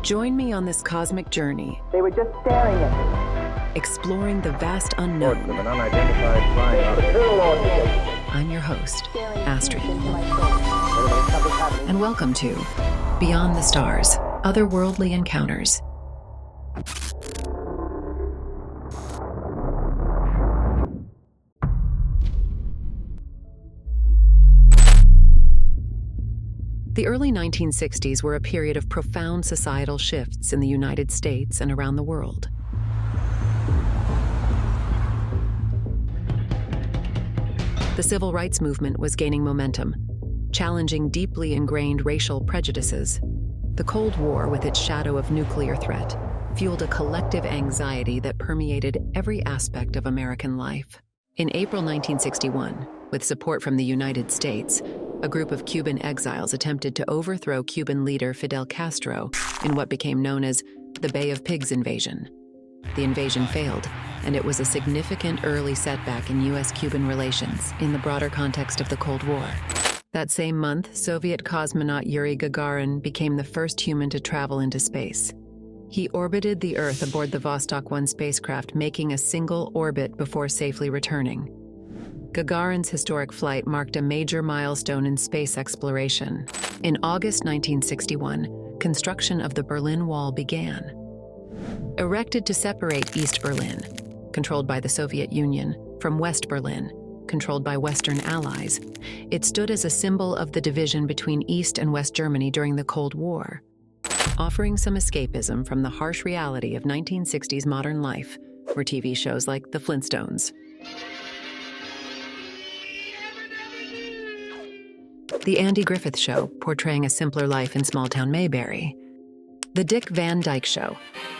Join me on this cosmic journey, They were just staring at me. exploring the vast Reports of unknown. an unidentified flying object. I'm your host, Staring Astrid, into my soul. Something's happening. and welcome to Beyond the Stars, Otherworldly Encounters. The early 1960s were a period of profound societal shifts in the United States and around the world. The civil rights movement was gaining momentum, challenging deeply ingrained racial prejudices. The Cold War, with its shadow of nuclear threat, fueled a collective anxiety that permeated every aspect of American life. In April 1961, with support from the United States, a group of Cuban exiles attempted to overthrow Cuban leader Fidel Castro in what became known as the Bay of Pigs invasion. The invasion failed, and it was a significant early setback in U.S.-Cuban relations in the broader context of the Cold War. That same month, Soviet cosmonaut Yuri Gagarin became the first human to travel into space. He orbited the Earth aboard the Vostok 1 spacecraft, making a single orbit before safely returning. Gagarin's historic flight marked a major milestone in space exploration. In August 1961, construction of the Berlin Wall began. Erected to separate East Berlin, controlled by the Soviet Union, from West Berlin, controlled by Western allies, it stood as a symbol of the division between East and West Germany during the Cold War, offering some escapism from the harsh reality of 1960s modern life, were TV shows like The Flintstones. The Andy Griffith Show, portraying a simpler life in small-town Mayberry. The Dick Van Dyke Show,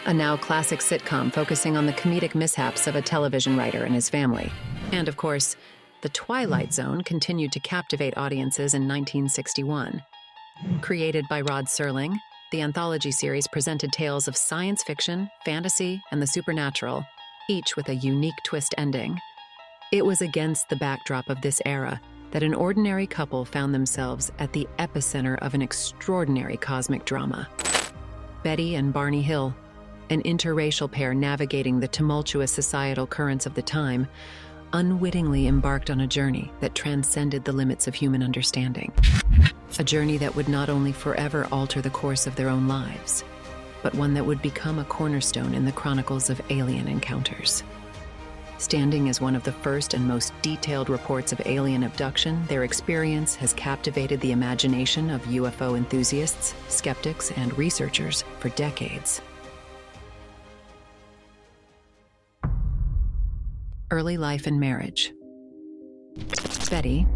a now classic sitcom focusing on the comedic mishaps of a television writer and his family. And of course, The Twilight Zone continued to captivate audiences in 1961. Created by Rod Serling, the anthology series presented tales of science fiction, fantasy, and the supernatural, each with a unique twist ending. It was against the backdrop of this era that an ordinary couple found themselves at the epicenter of an extraordinary cosmic drama. Betty and Barney Hill, an interracial pair navigating the tumultuous societal currents of the time, unwittingly embarked on a journey that transcended the limits of human understanding. A journey that would not only forever alter the course of their own lives, but one that would become a cornerstone in the chronicles of alien encounters. Standing as one of the first and most detailed reports of alien abduction, their experience has captivated the imagination of UFO enthusiasts, skeptics, and researchers for decades. Early life and marriage. Betty,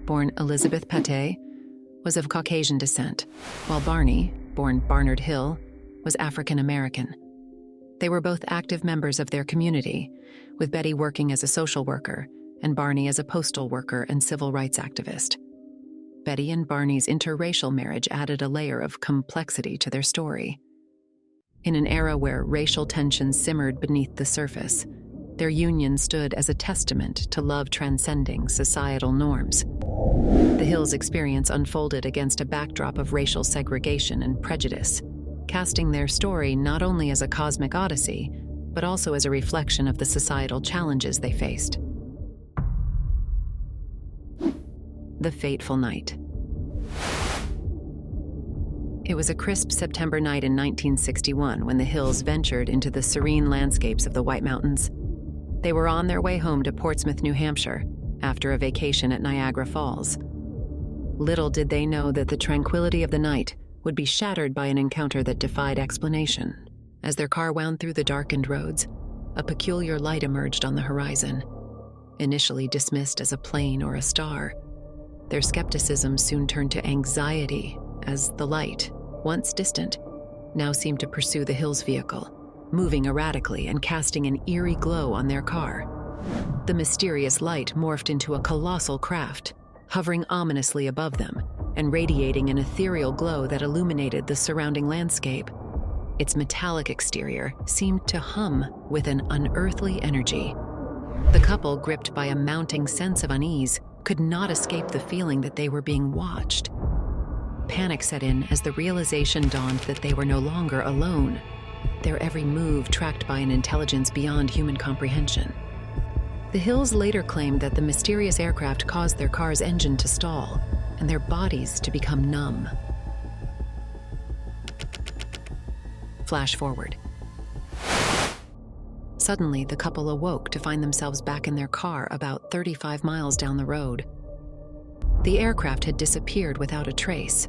born Elizabeth Pate, was of Caucasian descent, while Barney, born Barnard Hill, was African American. They were both active members of their community, with Betty working as a social worker and Barney as a postal worker and civil rights activist. Betty and Barney's interracial marriage added a layer of complexity to their story. In an era where racial tensions simmered beneath the surface, their union stood as a testament to love transcending societal norms. The Hills' experience unfolded against a backdrop of racial segregation and prejudice, casting their story not only as a cosmic odyssey, but also as a reflection of the societal challenges they faced. The Fateful Night. It was a crisp September night in 1961 when the Hills ventured into the serene landscapes of the White Mountains. They were on their way home to Portsmouth, New Hampshire, after a vacation at Niagara Falls. Little did they know that the tranquility of the night would be shattered by an encounter that defied explanation. As their car wound through the darkened roads, a peculiar light emerged on the horizon. Initially dismissed as a plane or a star, their skepticism soon turned to anxiety as the light, once distant, now seemed to pursue the Hills' vehicle, moving erratically and casting an eerie glow on their car. The mysterious light morphed into a colossal craft, hovering ominously above them and radiating an ethereal glow that illuminated the surrounding landscape. Its metallic exterior seemed to hum with an unearthly energy. The couple, gripped by a mounting sense of unease, could not escape the feeling that they were being watched. Panic set in as the realization dawned that they were no longer alone, their every move tracked by an intelligence beyond human comprehension. The Hills later claimed that the mysterious aircraft caused their car's engine to stall and their bodies to become numb. Flash forward. Suddenly, the couple awoke to find themselves back in their car about 35 miles down the road. The aircraft had disappeared without a trace,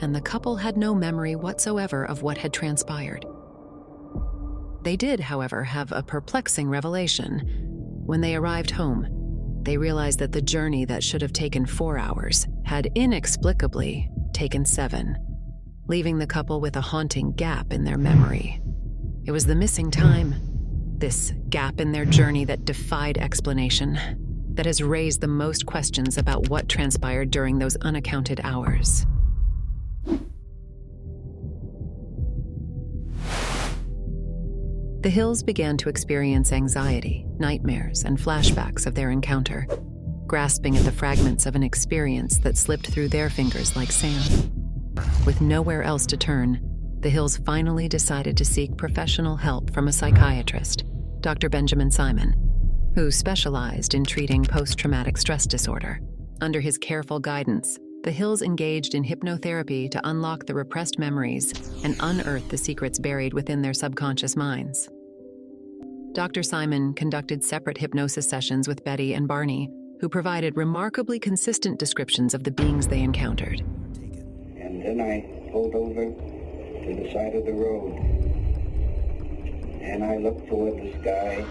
and the couple had no memory whatsoever of what had transpired. They did, however, have a perplexing revelation. When they arrived home, they realized that the journey that should have taken 4 hours had inexplicably taken 7, leaving the couple with a haunting gap in their memory. It was the missing time, this gap in their journey that defied explanation, that has raised the most questions about what transpired during those unaccounted hours. The Hills began to experience anxiety, nightmares, and flashbacks of their encounter, grasping at the fragments of an experience that slipped through their fingers like sand. With nowhere else to turn, the Hills finally decided to seek professional help from a psychiatrist, Dr. Benjamin Simon, who specialized in treating post-traumatic stress disorder. Under his careful guidance, the Hills engaged in hypnotherapy to unlock the repressed memories and unearth the secrets buried within their subconscious minds. Dr. Simon conducted separate hypnosis sessions with Betty and Barney, who provided remarkably consistent descriptions of the beings they encountered. And then I pulled over to the side of the road, and I looked toward the sky.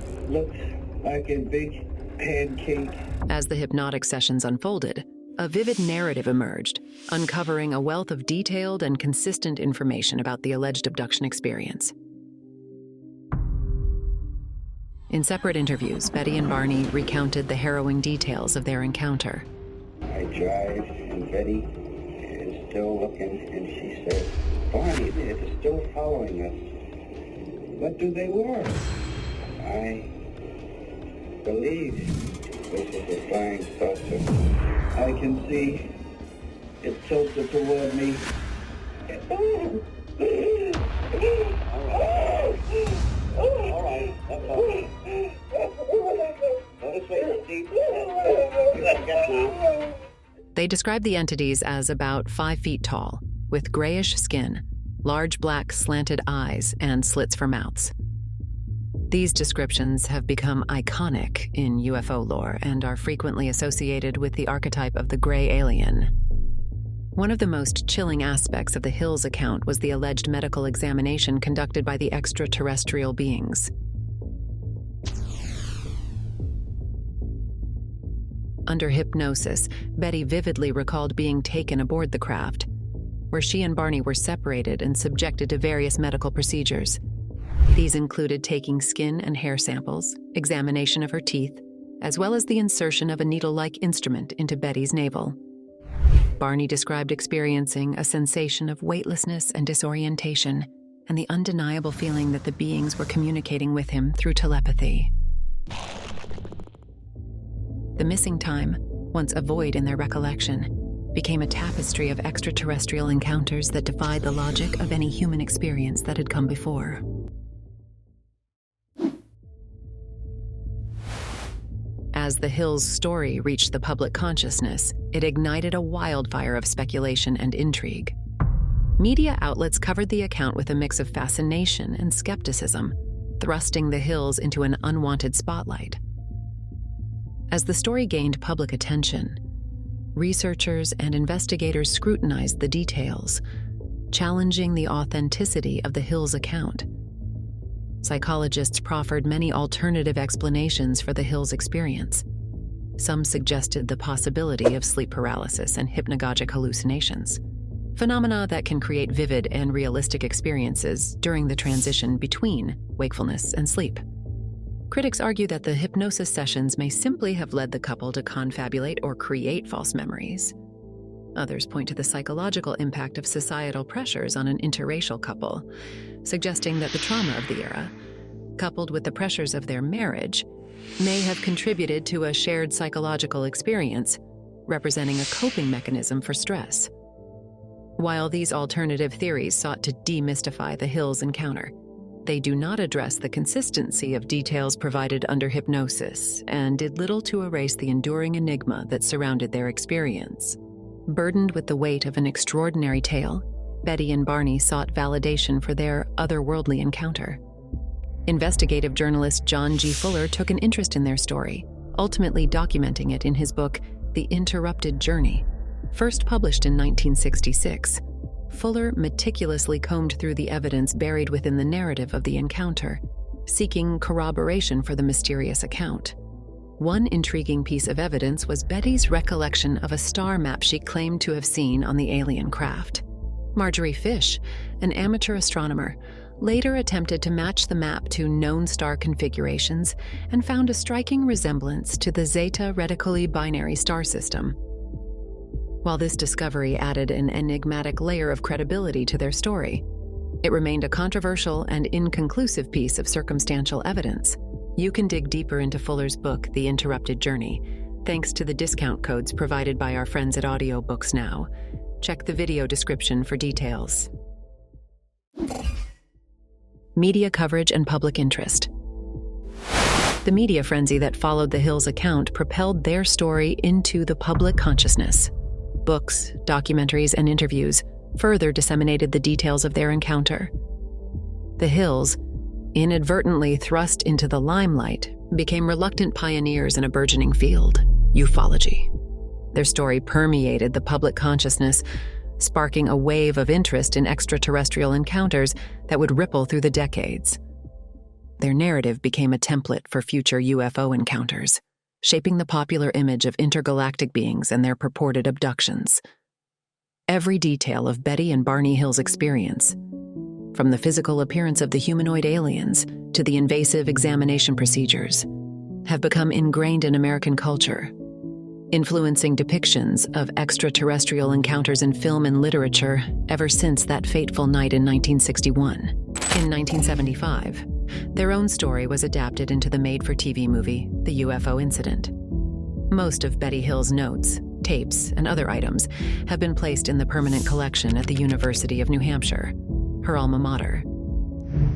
It looked like a big pancake. As the hypnotic sessions unfolded, a vivid narrative emerged, uncovering a wealth of detailed and consistent information about the alleged abduction experience. In separate interviews, Betty and Barney recounted the harrowing details of their encounter. I drive, and Betty is still looking, and she said, "Barney, they're still following us. What do they want?" I believe this is a flying saucer. I can see it tilted toward me. All right, that's all. They described the entities as about 5 feet tall, with grayish skin, large black slanted eyes, and slits for mouths. These descriptions have become iconic in UFO lore and are frequently associated with the archetype of the gray alien. One of the most chilling aspects of the Hills account was the alleged medical examination conducted by the extraterrestrial beings. Under hypnosis, Betty vividly recalled being taken aboard the craft, where she and Barney were separated and subjected to various medical procedures. These included taking skin and hair samples, examination of her teeth, as well as the insertion of a needle-like instrument into Betty's navel. Barney described experiencing a sensation of weightlessness and disorientation, and the undeniable feeling that the beings were communicating with him through telepathy. The missing time, once a void in their recollection, became a tapestry of extraterrestrial encounters that defied the logic of any human experience that had come before. As the Hills' story reached the public consciousness, it ignited a wildfire of speculation and intrigue. Media outlets covered the account with a mix of fascination and skepticism, thrusting the Hills into an unwanted spotlight. As the story gained public attention, researchers and investigators scrutinized the details, challenging the authenticity of the Hills' account. Psychologists proffered many alternative explanations for the Hills' experience. Some suggested the possibility of sleep paralysis and hypnagogic hallucinations, phenomena that can create vivid and realistic experiences during the transition between wakefulness and sleep. Critics argue that the hypnosis sessions may simply have led the couple to confabulate or create false memories. Others point to the psychological impact of societal pressures on an interracial couple, suggesting that the trauma of the era, coupled with the pressures of their marriage, may have contributed to a shared psychological experience, representing a coping mechanism for stress. While these alternative theories sought to demystify the Hill's encounter, they do not address the consistency of details provided under hypnosis and did little to erase the enduring enigma that surrounded their experience. Burdened with the weight of an extraordinary tale, Betty and Barney sought validation for their otherworldly encounter. Investigative journalist John G. Fuller took an interest in their story, ultimately documenting it in his book, The Interrupted Journey. First published in 1966, Fuller meticulously combed through the evidence buried within the narrative of the encounter, seeking corroboration for the mysterious account. One intriguing piece of evidence was Betty's recollection of a star map she claimed to have seen on the alien craft. Marjorie Fish, an amateur astronomer, later attempted to match the map to known star configurations and found a striking resemblance to the Zeta Reticuli binary star system. While this discovery added an enigmatic layer of credibility to their story, it remained a controversial and inconclusive piece of circumstantial evidence. You can dig deeper into Fuller's book, The Interrupted Journey, thanks to the discount codes provided by our friends at AUDIOBOOKSNOW. Check the video description for details. Media coverage and public interest. The media frenzy that followed the Hill's account propelled their story into the public consciousness. Books, documentaries, and interviews further disseminated the details of their encounter. The Hills, inadvertently thrust into the limelight, became reluctant pioneers in a burgeoning field, ufology. Their story permeated the public consciousness, sparking a wave of interest in extraterrestrial encounters that would ripple through the decades. Their narrative became a template for future UFO encounters, shaping the popular image of intergalactic beings and their purported abductions. Every detail of Betty and Barney Hill's experience, from the physical appearance of the humanoid aliens to the invasive examination procedures, have become ingrained in American culture, influencing depictions of extraterrestrial encounters in film and literature ever since that fateful night in 1961. In 1975, their own story was adapted into the made-for-TV movie, The UFO Incident. Most of Betty Hill's notes, tapes, and other items have been placed in the permanent collection at the University of New Hampshire, her alma mater.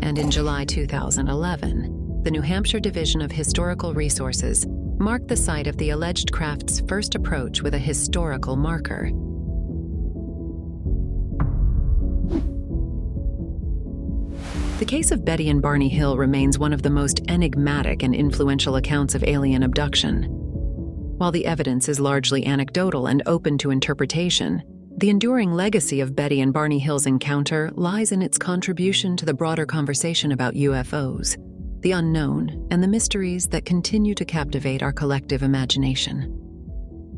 And in July 2011, the New Hampshire Division of Historical Resources marked the site of the alleged craft's first approach with a historical marker. The case of Betty and Barney Hill remains one of the most enigmatic and influential accounts of alien abduction. While the evidence is largely anecdotal and open to interpretation, the enduring legacy of Betty and Barney Hill's encounter lies in its contribution to the broader conversation about UFOs, the unknown, and the mysteries that continue to captivate our collective imagination.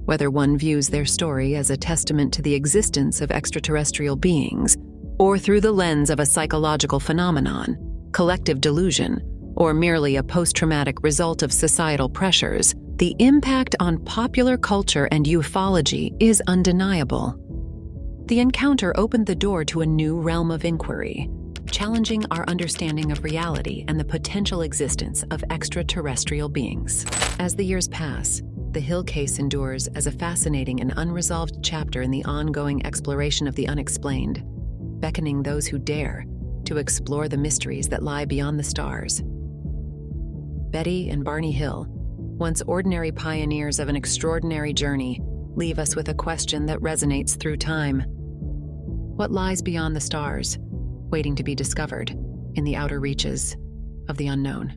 Whether one views their story as a testament to the existence of extraterrestrial beings, or through the lens of a psychological phenomenon, collective delusion, or merely a post-traumatic result of societal pressures, the impact on popular culture and ufology is undeniable. The encounter opened the door to a new realm of inquiry, challenging our understanding of reality and the potential existence of extraterrestrial beings. As the years pass, the Hill case endures as a fascinating and unresolved chapter in the ongoing exploration of the unexplained, beckoning those who dare to explore the mysteries that lie beyond the stars. Betty and Barney Hill, once ordinary pioneers of an extraordinary journey, leave us with a question that resonates through time. What lies beyond the stars, waiting to be discovered in the outer reaches of the unknown?